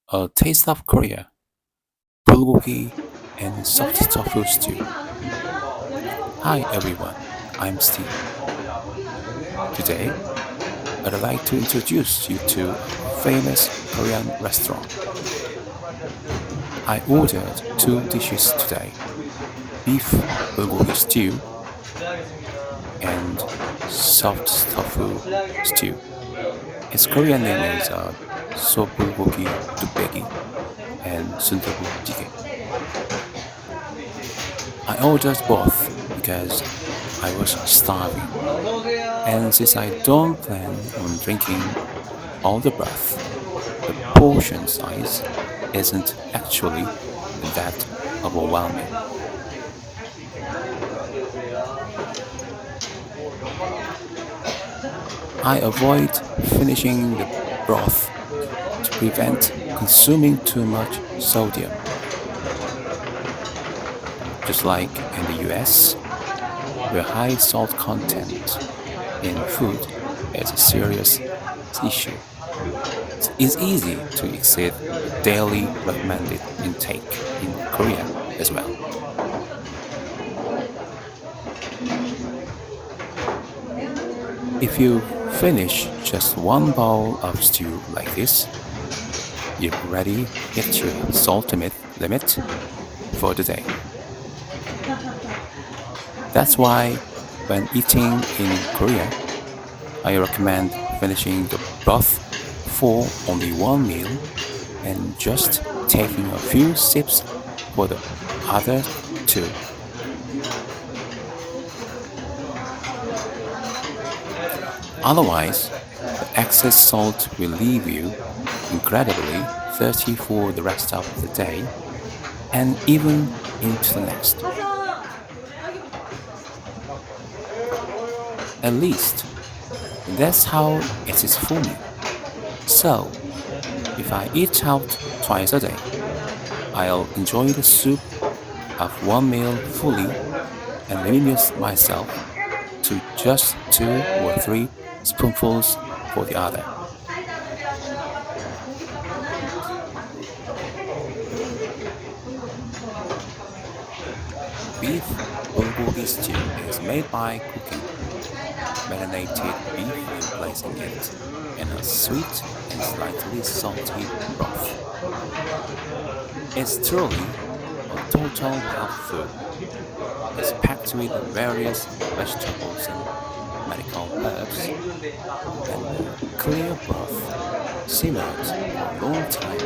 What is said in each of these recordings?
A Taste of Korea, bulgogi, and soft tofu stew. Hi everyone, I'm Steve. Today, I'd like to introduce you to a famous Korean restaurant. I ordered two dishes today, beef bulgogi stew and soft tofu stew. Its Korean name is Bulgogi Dukbegi and Sundubu Jjigae. I ordered both because I was starving, and since I don't plan on drinking all the broth, the portion size isn't actually that overwhelming. I avoid finishing the broth to prevent consuming too much sodium. Just like in the US, where high salt content in food is a serious issue. It's easy to exceed the daily recommended intake in Korea as well. If you finish just one bowl of stew like this, you've already hit your salt limit for the day. That's why when eating in Korea, I recommend finishing the broth for only one meal and just taking a few sips for the other two. Otherwise, the excess salt will leave you incredibly thirsty for the rest of the day and even into the next. At least, that's how it is for me. So, if I eat out twice a day, I'll enjoy the soup of one meal fully and limit myself to just two or three spoonfuls for the other. Beef bulgogi stew is made by cooking marinated beef and placing it in a sweet and slightly salty broth. It's truly a total health food. It's packed with various vegetables and medical herbs, and the clear broth simmered for a long time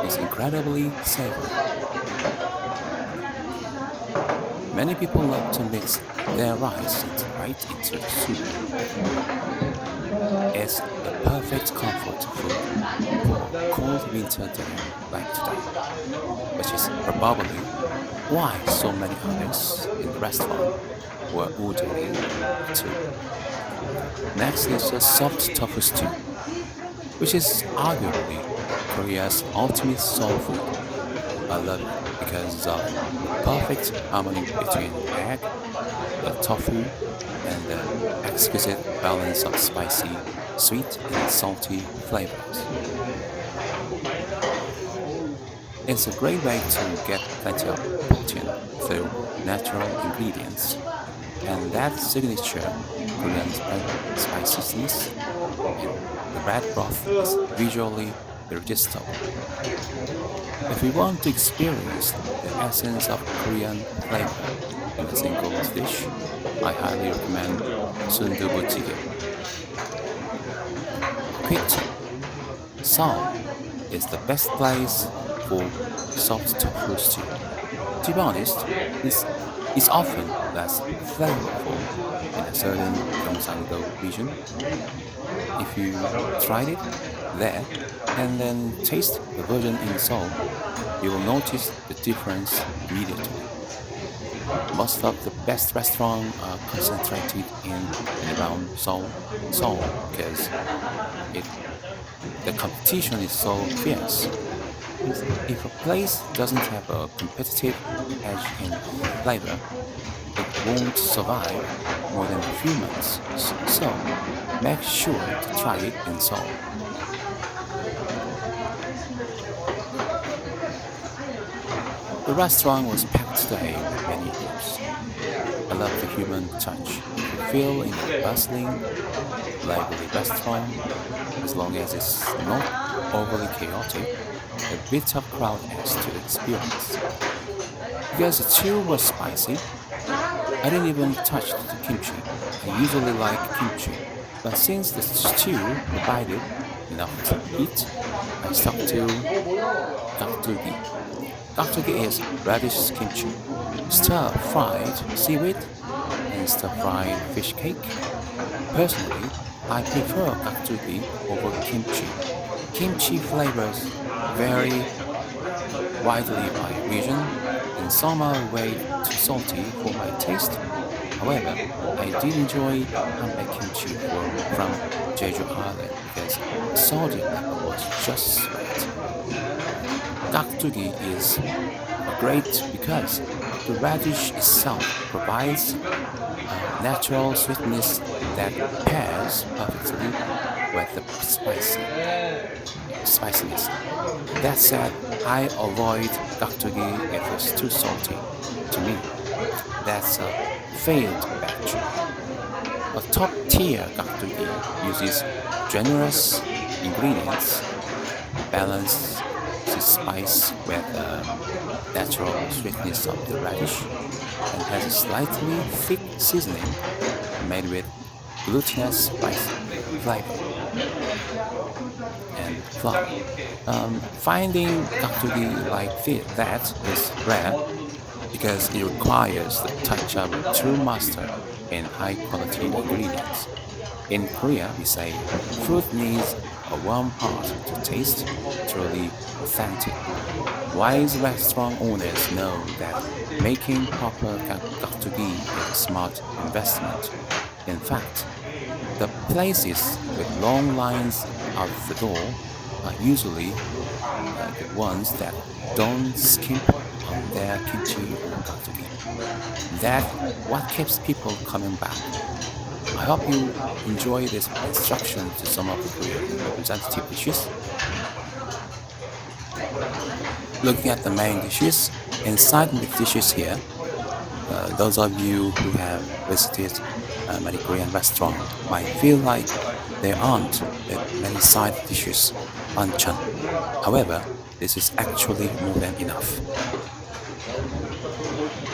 is incredibly savory. Many people love to mix their rice right into the soup. It's the perfect comfort food for a cold winter day like today, which is probably why so many others in the restaurant were ordering it too. Next is a soft tofu stew, which is arguably Korea's ultimate soul food. I love it because of the perfect harmony between egg, the tofu, and the exquisite balance of spicy, sweet, and salty flavors. It's a great way to get plenty of protein through natural ingredients, and that signature Korean spiciness in the red broth is visually irresistible. If you want to experience the essence of Korean flavor in a single dish, I highly recommend Sundubu Jjigae. Quick tip: Seoul is the best place for soft tofu stew. To be honest, it's often less flavorful in a certain Gyeongsang-do region. If you tried it there and then taste the version in Seoul, you will notice the difference immediately. Most of the best restaurants are concentrated in and around Seoul because it the competition is so fierce. If a place doesn't have a competitive edge in flavor, it won't survive more than a few months. So make sure to try it in Seoul. The restaurant was packed today with many eaters. I love the human touch. You feel in a bustling, lively restaurant, as long as it's not overly chaotic, a bit of crowd adds to the experience. Because the stew was spicy, I didn't even touch the kimchi. I usually like kimchi, but since the stew provided enough to eat, I stuck to gakdugi. Gakdugi is radish kimchi, stir-fried seaweed, and stir-fried fish cake. Personally, I prefer gakdugi over kimchi. Kimchi flavors vary widely by region, and some are way too salty for my taste. However, I did enjoy hanbei kimchi from Jeju Island because the sodium level was just right. Gakdugi is great because the radish itself provides a natural sweetness that pairs perfectly with the spiciness. That said, I avoid gakdugi if it's too salty. To me, that's a failed batch. A top-tier gakdugi uses generous ingredients, balance the spice with the natural sweetness of the radish, and has a slightly thick seasoning made with glutinous spice flavor and flour. Finding gakdugi like that is rare because it requires the touch of a true master in high quality ingredients. In Korea, we say food needs a warm heart to taste truly authentic. Wise restaurant owners know that making proper gakdugi is a smart investment. In fact, the places with long lines out the door are usually the ones that don't skimp on their kimchi or gakdugi. That's what keeps people coming back. I hope you enjoy this instruction to some of the Korean representative dishes. Looking at the main dishes, inside the dishes here, those of you who have visited many Korean restaurants might feel like there aren't that many side dishes, banchan. However, this is actually more than enough.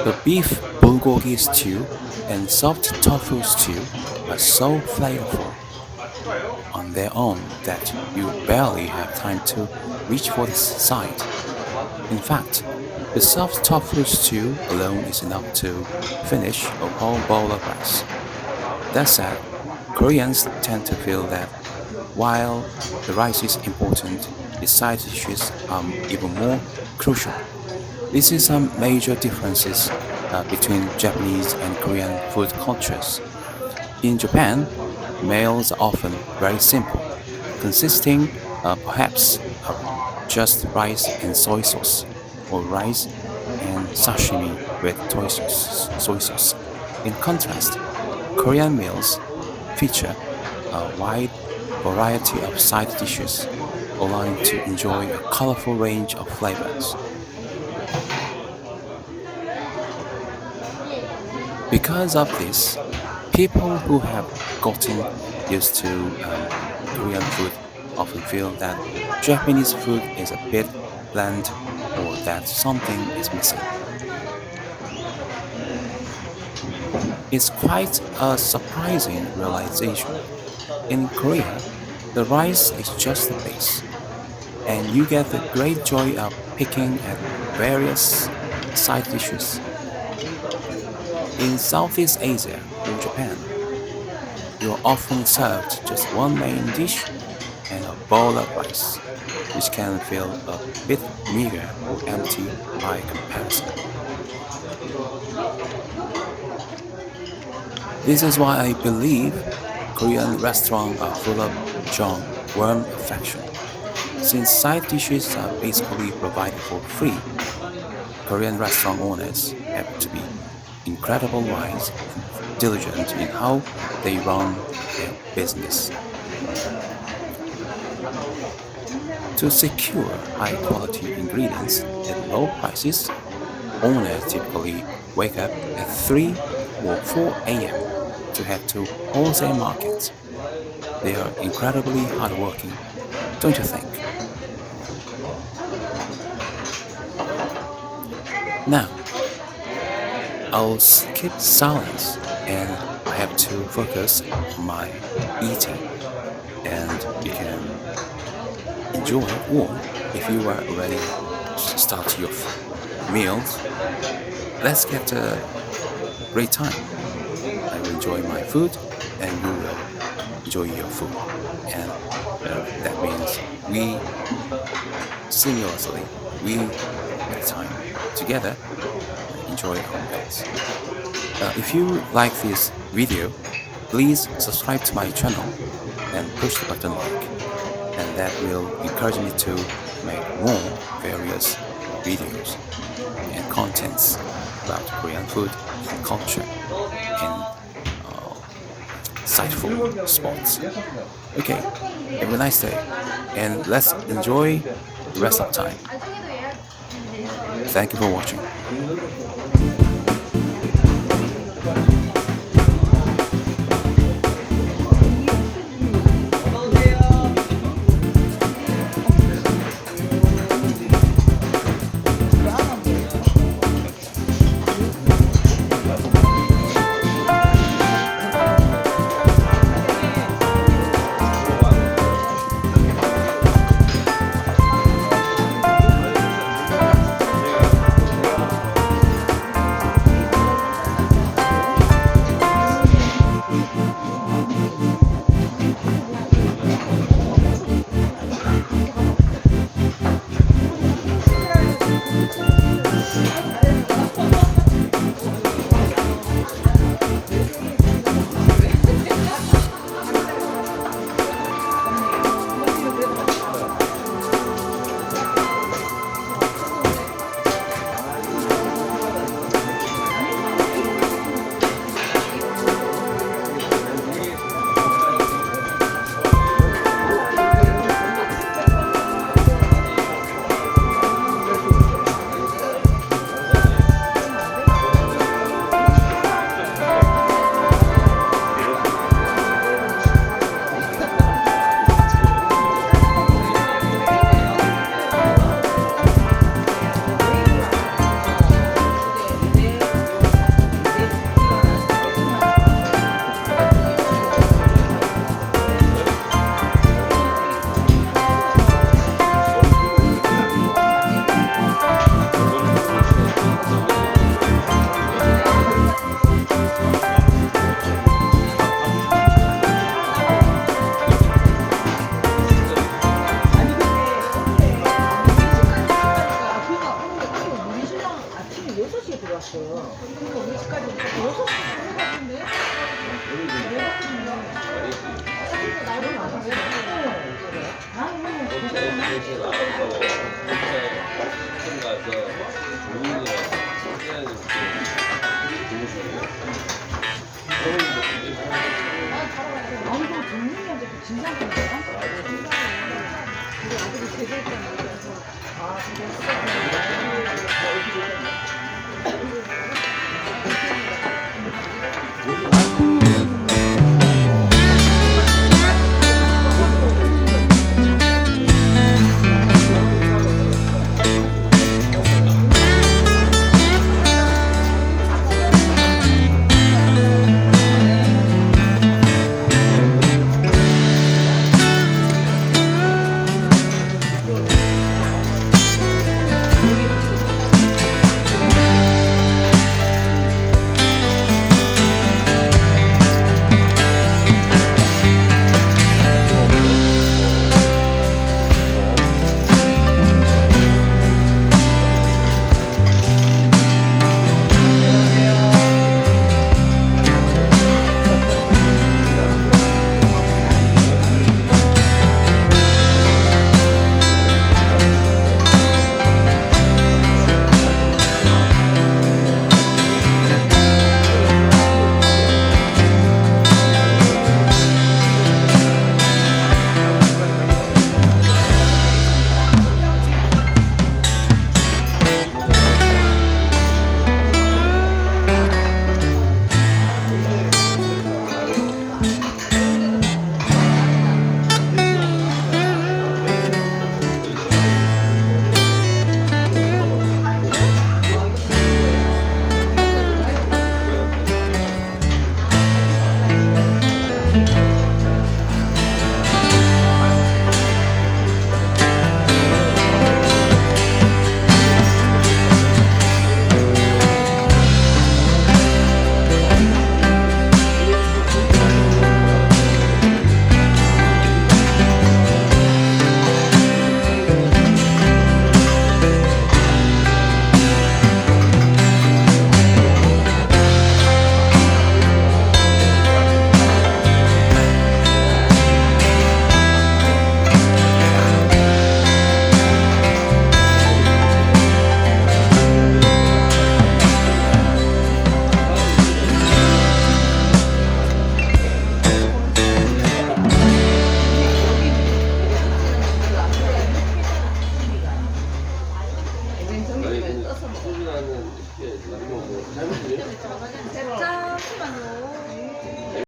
The beef bulgogi stew and soft tofu stew are so flavorful on their own that you barely have time to reach for the side. In fact, the soft tofu stew alone is enough to finish a whole bowl of rice. That said, Koreans tend to feel that while the rice is important, the side dishes are even more crucial. This is some major differences between Japanese and Korean food cultures. In Japan, meals are often very simple, consisting perhaps of just rice and soy sauce, or rice and sashimi with soy sauce. In contrast, Korean meals feature a wide variety of side dishes, allowing to enjoy a colorful range of flavors. Because of this, people who have gotten used to Korean food often feel that Japanese food is a bit bland or that something is missing. It's quite a surprising realization. In Korea, the rice is just the base, and you get the great joy of picking at various side dishes. In Southeast Asia or Japan, you are often served just one main dish and a bowl of rice, which can feel a bit meager or empty by comparison. This is why I believe Korean restaurants are full of strong, warm affection. Since side dishes are basically provided for free, Korean restaurant owners have to be incredibly wise and diligent in how they run their business. To secure high quality ingredients at low prices, owners typically wake up at 3 or 4 a.m. to head to wholesale markets. They are incredibly hardworking, don't you think? Now, I'll skip silence and I have to focus on my eating. And you can enjoy, or if you are ready to start your meals, let's get a great time. I will enjoy my food and you will enjoy your food. And that means we seamlessly, we at time together enjoy our meals. If you like this video, please subscribe to my channel and push the button like, and that will encourage me to make more various videos and contents about Korean food and culture and insightful spots. Okay, have a nice day and let's enjoy the rest of time. Thank you for watching. 넣어서 먹어. 잠시만요.